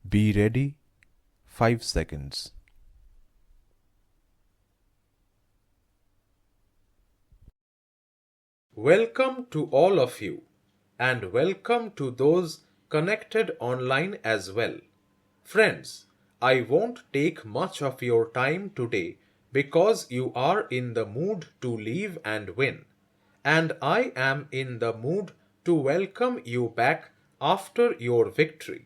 Be ready. 5 seconds. Welcome to all of you, and welcome to those connected online as well. Friends, I won't take much of your time today because you are in the mood to live and win, and I am in the mood to welcome you back after your victory.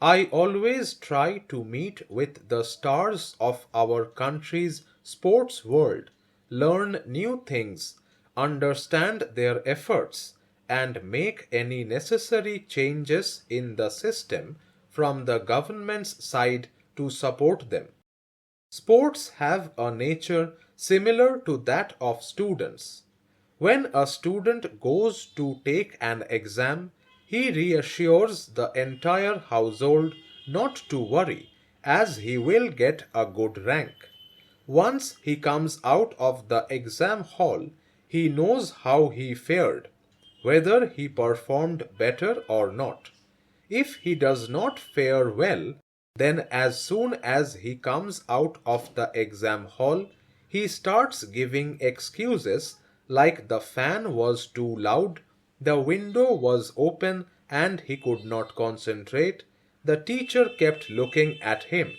I always try to meet with the stars of our country's sports world, learn new things, understand their efforts, and make any necessary changes in the system from the government's side to support them. Sports have a nature similar to that of students. When a student goes to take an exam, he reassures the entire household not to worry, as he will get a good rank. Once he comes out of the exam hall, he knows how he fared, whether he performed better or not. If he does not fare well, then as soon as he comes out of the exam hall, he starts giving excuses like the fan was too loud, the window was open and he could not concentrate, the teacher kept looking at him.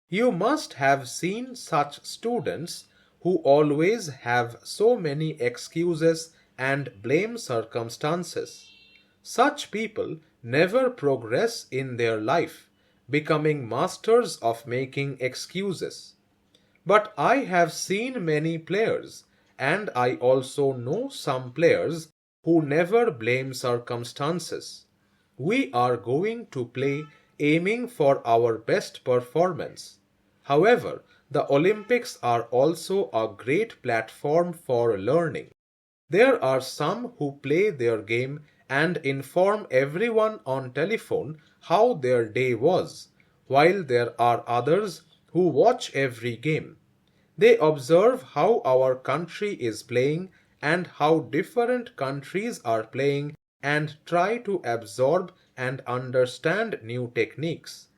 You must have seen such students who always have so many excuses and blame circumstances. Such people never progress in their life, becoming masters of making excuses. But I have seen many players, and I also know some players who never blame circumstances. We are going to play aiming for our best performance. However, the Olympics are also a great platform for learning. There are some who play their game and inform everyone on telephone how their day was, while there are others who watch every game. They observe how our country is playing and how different countries are playing and try to absorb and understand new techniques.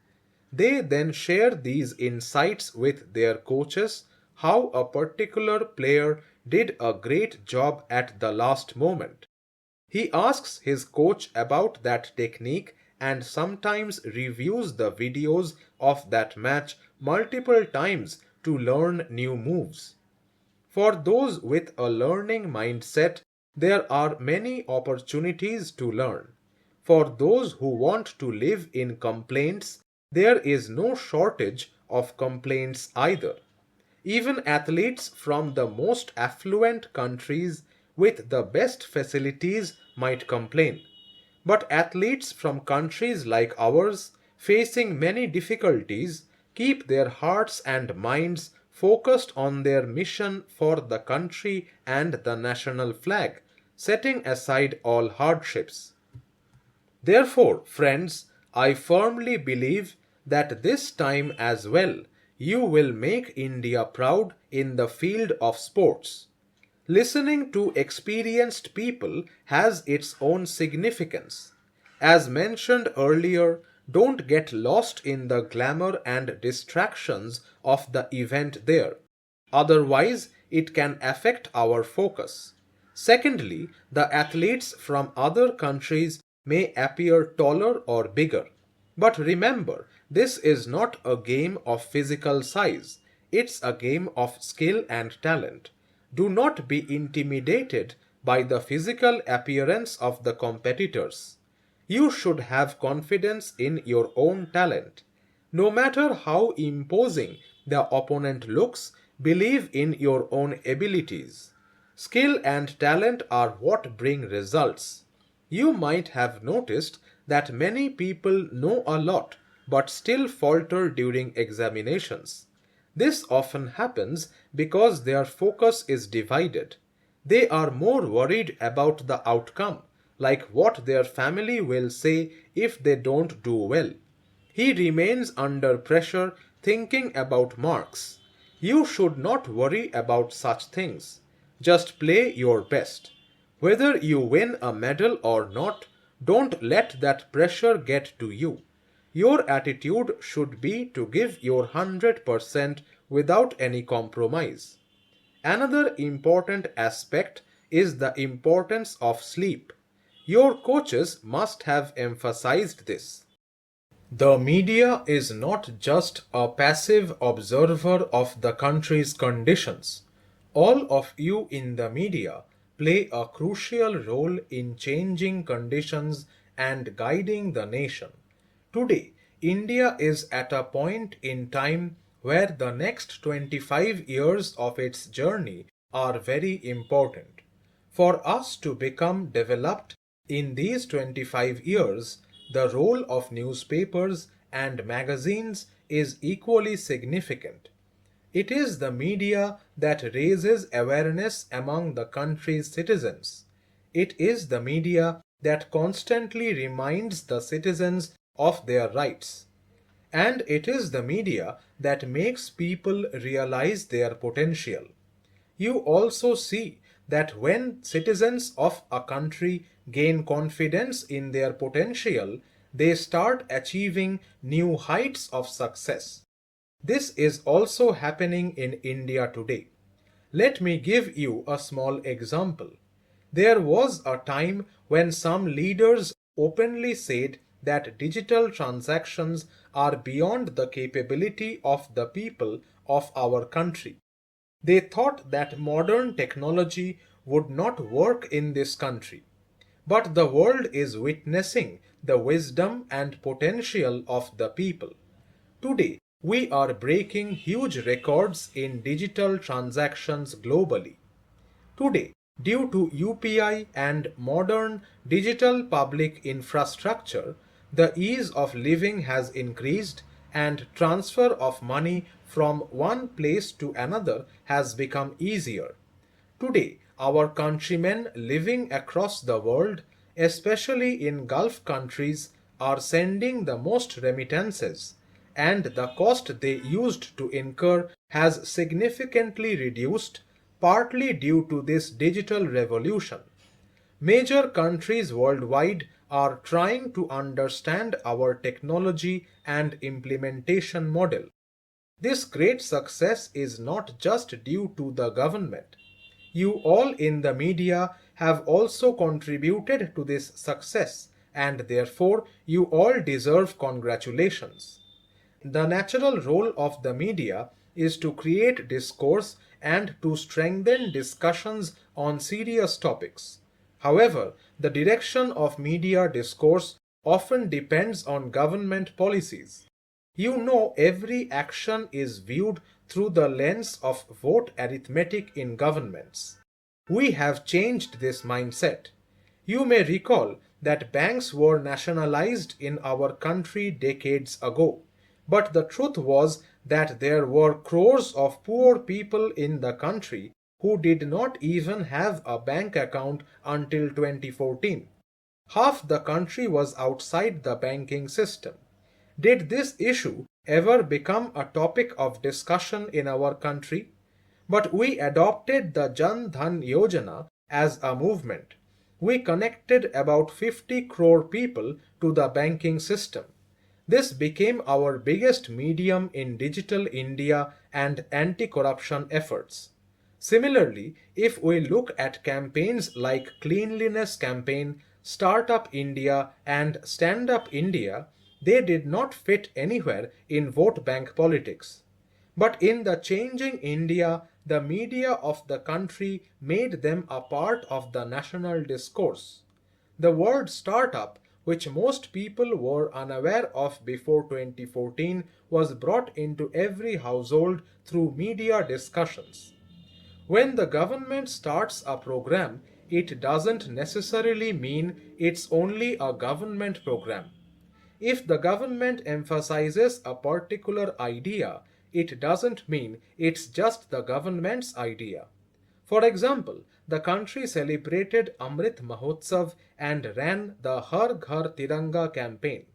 They then share these insights with their coaches how a particular player did a great job at the last moment. He asks his coach about that technique and sometimes reviews the videos of that match multiple times to learn new moves. For those with a learning mindset, there are many opportunities to learn. For those who want to live in complaints, there is no shortage of complaints either. Even athletes from the most affluent countries with the best facilities might complain. But athletes from countries like ours, facing many difficulties, keep their hearts and minds focused on their mission for the country and the national flag, setting aside all hardships. Therefore, friends, I firmly believe that this time as well you will make India proud in the field of sports. Listening to experienced people has its own significance. As mentioned earlier, don't get lost in the glamour and distractions of the event there. Otherwise, it can affect our focus. Secondly, the athletes from other countries may appear taller or bigger. But remember, this is not a game of physical size. It's a game of skill and talent. Do not be intimidated by the physical appearance of the competitors. You should have confidence in your own talent. No matter how imposing the opponent looks, believe in your own abilities. Skill and talent are what bring results. You might have noticed that many people know a lot but still falter during examinations. This often happens because their focus is divided. They are more worried about the outcome, like what their family will say if they don't do well. He remains under pressure thinking about marks. You should not worry about such things. Just play your best. Whether you win a medal or not, don't let that pressure get to you. Your attitude should be to give your 100% without any compromise. Another important aspect is the importance of sleep. Your coaches must have emphasized this. The media is not just a passive observer of the country's conditions. All of you in the media play a crucial role in changing conditions and guiding the nation. Today, India is at a point in time where the next 25 years of its journey are very important. For us to become developed in these 25 years, the role of newspapers and magazines is equally significant. It is the media that raises awareness among the country's citizens. It is the media that constantly reminds the citizens of their rights. And it is the media that makes people realize their potential. You also see that when citizens of a country gain confidence in their potential, they start achieving new heights of success. This is also happening in India today. Let me give you a small example. There was a time when some leaders openly said that digital transactions are beyond the capability of the people of our country. They thought that modern technology would not work in this country. But the world is witnessing the wisdom and potential of the people. Today, we are breaking huge records in digital transactions globally. Today, due to UPI and modern digital public infrastructure, the ease of living has increased and transfer of money from one place to another has become easier. Today, our countrymen living across the world, especially in Gulf countries, are sending the most remittances, and the cost they used to incur has significantly reduced, partly due to this digital revolution. Major countries worldwide are trying to understand our technology and implementation model. This great success is not just due to the government. You all in the media have also contributed to this success, and therefore you all deserve congratulations. The natural role of the media is to create discourse and to strengthen discussions on serious topics. However, the direction of media discourse often depends on government policies. You know, every action is viewed through the lens of vote arithmetic in governments. We have changed this mindset. You may recall that banks were nationalized in our country decades ago. But the truth was that there were crores of poor people in the country who did not even have a bank account until 2014. Half the country was outside the banking system. Did this issue ever become a topic of discussion in our country? But we adopted the Jan Dhan Yojana as a movement. We connected about 50 crore people to the banking system. This became our biggest medium in digital India and anti-corruption efforts. Similarly, if we look at campaigns like Cleanliness Campaign, Startup India and Stand Up India, they did not fit anywhere in vote bank politics. But in the changing India, the media of the country made them a part of the national discourse. The word startup, which most people were unaware of before 2014, was brought into every household through media discussions. When the government starts a program, it doesn't necessarily mean it's only a government program. If the government emphasizes a particular idea, it doesn't mean it's just the government's idea. For example, the country celebrated Amrit Mahotsav and ran the Har Ghar Tiranga campaign.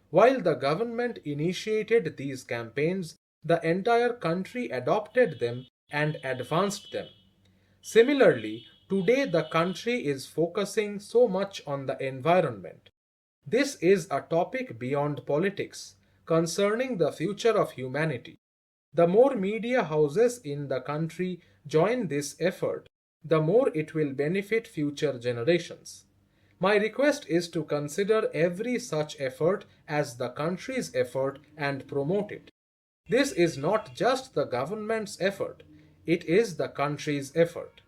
While the government initiated these campaigns, the entire country adopted them and advanced them. Similarly, today the country is focusing so much on the environment. This is a topic beyond politics, concerning the future of humanity. The more media houses in the country join this effort, the more it will benefit future generations. My request is to consider every such effort as the country's effort and promote it. This is not just the government's effort, it is the country's effort.